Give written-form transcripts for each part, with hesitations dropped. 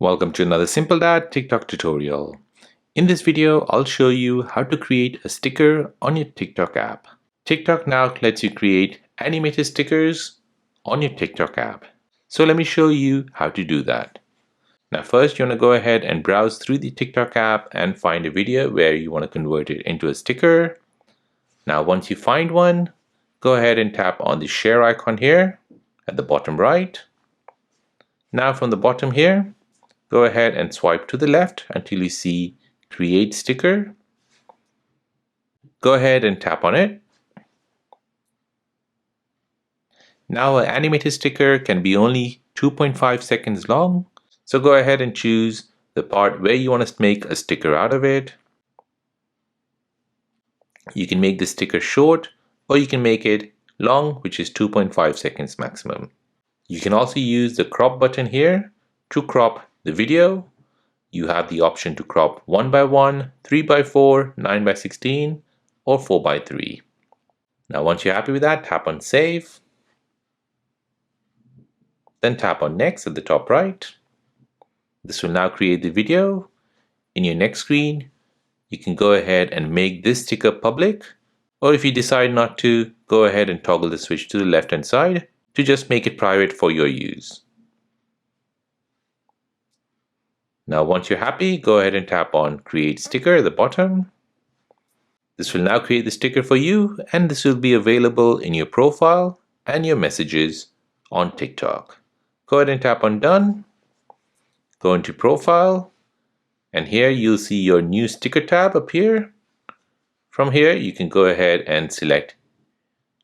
Welcome to another Simple Dad TikTok tutorial. In this video, I'll show you how to create a sticker on your TikTok app. TikTok now lets you create animated stickers on your TikTok app. So let me show you how to do that. Now first, you want to go ahead and browse through the TikTok app and find a video where you want to convert it into a sticker. Now once you find one, go ahead and tap on the share icon here at the bottom right. Now from the bottom here, go ahead and swipe to the left until you see Create Sticker. Go ahead and tap on it. Now an animated sticker can be only 2.5 seconds long. So go ahead and choose the part where you want to make a sticker out of it. You can make the sticker short or you can make it long, which is 2.5 seconds maximum. You can also use the crop button here to crop the video. You have the option to crop 1:1, 3:4, 9:16, or 4:3. Now once you're happy with that, tap on Save. Then tap on Next at the top right. This will now create the video. In your next screen, you can go ahead and make this sticker public, or if you decide not to, go ahead and toggle the switch to the left hand side to just make it private for your use. Now once you're happy, go ahead and tap on Create Sticker at the bottom. This will now create the sticker for you, and this will be available in your profile and your messages on TikTok. Go ahead and tap on Done. Go into Profile, and here you'll see your new sticker tab appear. From here, you can go ahead and select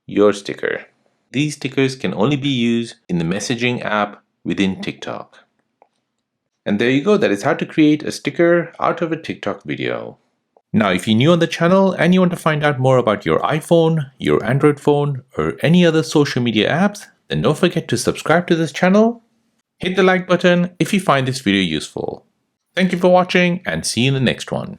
your sticker. These stickers can only be used in the messaging app within TikTok. And there you go, that is how to create a sticker out of a TikTok video. Now, if you're new on the channel and you want to find out more about your iPhone, your Android phone, or any other social media apps, then don't forget to subscribe to this channel. Hit the like button if you find this video useful. Thank you for watching and see you in the next one.